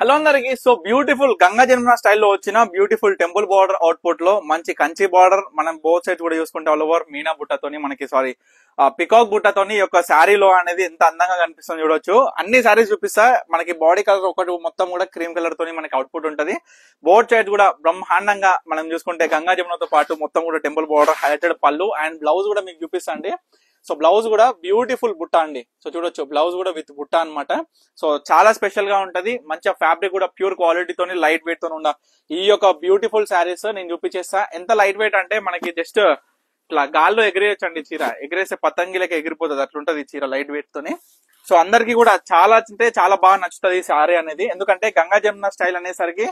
Hello అందరికి. So beautiful Ganga Jamuna స్టైల్లో వచ్చిన బ్యూటిఫుల్ టెంపుల్ బార్డర్ అవుట్పుట్ లో మంచి కంచి బార్డర్, మనం బోత్ సైడ్ కూడా చూసుకుంటే ఆల్ ఓవర్ మీనా బుట్టతోని మనకి పికాక్ బుట్టతోని ఈ యొక్క శారీలో అనేది ఎంత అందంగా కనిపిస్తుంది చూడొచ్చు. అన్ని శారీస్ చూపిస్తా. మనకి బాడీ కలర్ ఒకటి మొత్తం కూడా క్రీమ్ కలర్ తోని మనకి అవుట్పుట్ ఉంటది. బోత్ సైడ్ కూడా బ్రహ్మాండంగా మనం చూసుకుంటే గంగా జమునతో పాటు మొత్తం కూడా టెంపుల్ బార్డర్, హైలైటెడ్ పళ్ళు అండ్ బ్లౌజ్ కూడా మీకు చూపిస్తా అండి. సో బ్లౌజ్ కూడా బ్యూటిఫుల్ బుట్ట అండి. సో చూడొచ్చు, బ్లౌజ్ కూడా విత్ బుట్ట అనమాట. సో చాలా స్పెషల్ గా ఉంటది. మంచిగా ఫ్యాబ్రిక్ కూడా ప్యూర్ క్వాలిటీతోని లైట్ వెయిట్ తోని ఉన్న ఈ యొక్క బ్యూటిఫుల్ శారీస్ నేను చూపించేస్తా. ఎంత లైట్ వెయిట్ అంటే మనకి జస్ట్ ఇట్లా గాల్లో ఎగిరేయచ్చండి. చీర ఎగిరేసే పతంగిలకి ఎగిరిపోతుంది, అట్లుంటది ఈ చీర లైట్ వెయిట్ తోని. సో అందరికి కూడా చాలా అంటే చాలా బాగా నచ్చుతుంది ఈ శారీ అనేది. ఎందుకంటే గంగా జమున స్టైల్ అనేసరికి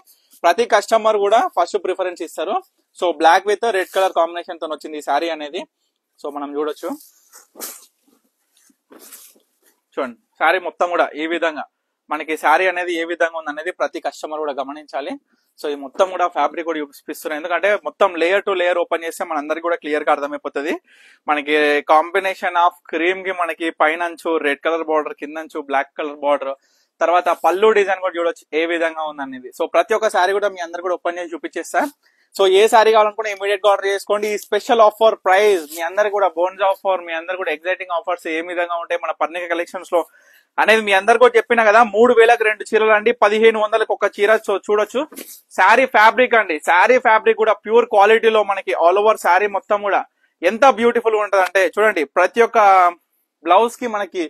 ప్రతి కస్టమర్ కూడా ఫస్ట్ ప్రిఫరెన్స్ ఇస్తారు. So black with red colour combination తో వచ్చింది ఈ శారీ అనేది. సో మనం చూడొచ్చు, చూడండి శారీ మొత్తం కూడా ఈ విధంగా మనకి శారీ అనేది ఏ విధంగా ఉంది అనేది ప్రతి కస్టమర్ కూడా గమనించాలి. సో ఈ మొత్తం కూడా ఫ్యాబ్రిక్ కూడా చూపిస్తున్నాయి. ఎందుకంటే మొత్తం లేయర్ టు లేయర్ ఓపెన్ చేస్తే మనందరికి కూడా క్లియర్ గా అర్థమైపోతుంది. మనకి కాంబినేషన్ ఆఫ్ క్రీమ్ కి మనకి పైనంచు రెడ్ కలర్ బార్డర్, కిందంచు బ్లాక్ కలర్ బార్డర్, తర్వాత పళ్ళు డిజైన్ కూడా చూడొచ్చు ఏ విధంగా ఉంది అనేది. సో ప్రతి ఒక్క శారీ కూడా మీ అందరు కూడా ఓపెన్ చేసి చూపించేస్తా. సో ఏ శారీ కావాలనుకుంటే ఇమీడియట్ గా ఆర్డర్ చేసుకోండి. ఈ స్పెషల్ ఆఫర్ ప్రైస్ మీ అందరికి కూడా బోనస్ ఆఫర్, మీ అందరు కూడా ఎగ్జైటింగ్ ఆఫర్స్ ఏ విధంగా ఉంటాయి మన పర్ణిక కలెక్షన్స్ లో అనేది మీ అందరు కూడా చెప్పినా కదా. 3000కి 2 చీరలు అండి, 1500కి ఒక చీర. సో చూడొచ్చు శారీ ఫ్యాబ్రిక్ అండి. శారీ ఫ్యాబ్రిక్ కూడా ప్యూర్ క్వాలిటీలో మనకి ఆల్ ఓవర్ శారీ మొత్తం కూడా ఎంత బ్యూటిఫుల్ గా ఉంటది అంటే చూడండి. ప్రతి ఒక్క బ్లౌజ్ కి మనకి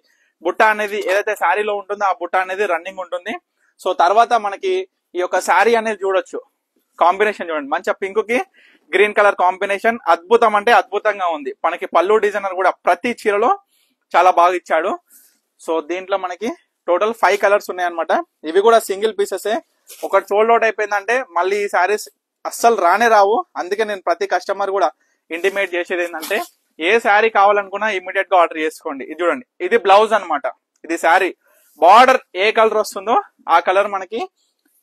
బుట్ట అనేది ఏదైతే శారీలో ఉంటుందో ఆ బుట్ట అనేది రన్నింగ్ ఉంటుంది. సో తర్వాత మనకి ఈ యొక్క శారీ అనేది చూడొచ్చు, కాంబినేషన్ చూడండి, మంచిగా పింక్ కి గ్రీన్ కలర్ కాంబినేషన్ అద్భుతం అంటే అద్భుతంగా ఉంది. మనకి పళ్ళు డిజైనర్ కూడా ప్రతి చీరలో చాలా బాగా ఇచ్చాడు. సో దీంట్లో మనకి టోటల్ 5 కలర్స్ ఉన్నాయన్నమాట. ఇవి కూడా సింగిల్ పీసెస్. ఒకటి సోల్డ్ అవుట్ అయిపోయిందంటే మళ్ళీ ఈ శారీస్ అస్సలు రానే రావు. అందుకే నేను ప్రతి కస్టమర్ కూడా ఇంటిమేట్ చేసేది ఏంటంటే ఏ శారీ కావాలనుకున్నా ఇమీడియట్ గా ఆర్డర్ చేసుకోండి. ఇది చూడండి, ఇది బ్లౌజ్ అన్నమాట. ఇది శారీ బార్డర్ ఏ కలర్ వస్తుందో ఆ కలర్ మనకి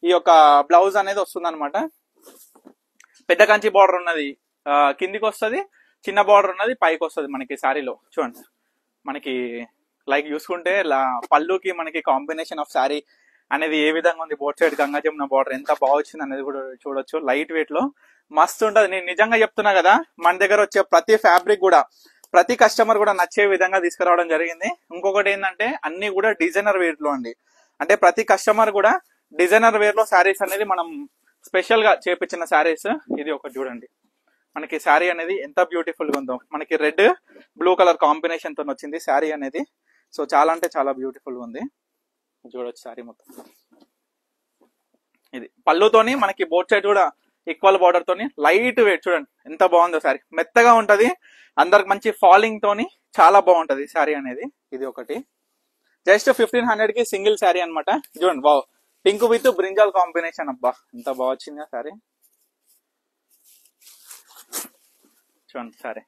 ఈ యొక్క బ్లౌజ్ అనేది వస్తుంది అనమాట. పెద్ద కంచి బార్డర్ ఉన్నది కిందికి వస్తుంది, చిన్న బార్డర్ ఉన్నది పైకి వస్తుంది మనకి శారీలో. చూడండి మనకి లైక్ చూసుకుంటే పళ్ళుకి మనకి కాంబినేషన్ ఆఫ్ శారీ అనేది ఏ విధంగా ఉంది. Both side Ganga Jamuna border ఎంత బాగా వచ్చింది అనేది కూడా చూడొచ్చు. లైట్ వెయిట్ లో మస్తు ఉంటది. నేను నిజంగా చెప్తున్నా కదా, మన దగ్గర వచ్చే ప్రతి ఫ్యాబ్రిక్ కూడా ప్రతి కస్టమర్ కూడా నచ్చే విధంగా తీసుకురావడం జరిగింది. ఇంకొకటి ఏంటంటే అన్ని కూడా డిజైనర్ వేర్ లో అండి. అంటే ప్రతి కస్టమర్ కూడా డిజైనర్ వేర్ లో శారీస్ అనేది మనం స్పెషల్ గా చేపించిన శారీస్. ఇది ఒకటి చూడండి, మనకి శారీ అనేది ఎంత బ్యూటిఫుల్ గా ఉందో. మనకి రెడ్ బ్లూ కలర్ కాంబినేషన్ తో వచ్చింది శారీ అనేది. సో చాలా అంటే చాలా బ్యూటిఫుల్ గా ఉంది. చూడొచ్చు శారీ మొత్తం. ఇది పళ్ళుతోని మనకి బోత్ సైడ్ కూడా ఈక్వల్ బార్డర్ తోని లైట్ వెయిట్ చూడండి ఎంత బాగుందో. శారీ మెత్తగా ఉంటది, అందరికి మంచి ఫాలింగ్ తోని చాలా బాగుంటది శారీ అనేది. ఇది ఒకటి జస్ట్ 1500కి సింగిల్ శారీ అనమాట. చూడండి బావ్ పింక్ విత్ బ్రింజాల్ కాంబినేషన్. అబ్బా ఎంత బాగా వచ్చింది శారీ. చూడండి శారీ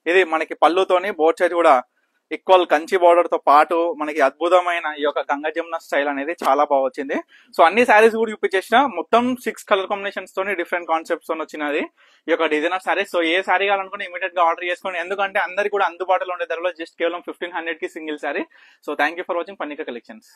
ఇది మనకి పళ్ళుతోని బోత్ సైడ్ కూడా ఈక్వల్ కంచి బార్డర్ తో పాటు మనకి అద్భుతమైన ఈ యొక్క గంగా జమున స్టైల్ అనేది చాలా బాగా వచ్చింది. సో అన్ని శారీస్ కూడా చూపించేసిన మొత్తం 6 కలర్ కాంబినేషన్స్ తోని డిఫరెంట్ కాన్సెప్ట్స్ తో వచ్చినది ఈ యొక్క డిజైనర్ శారీస్. సో ఏ శారీ కావాలనుకుని ఇమీడియట్ గా ఆర్డర్ చేసుకోండి. ఎందుకంటే అందరికి కూడా అందుబాటులో ఉండే ధరలో జస్ట్ కేవలం 1500కి single saree. So thank you for watching Parnika collections.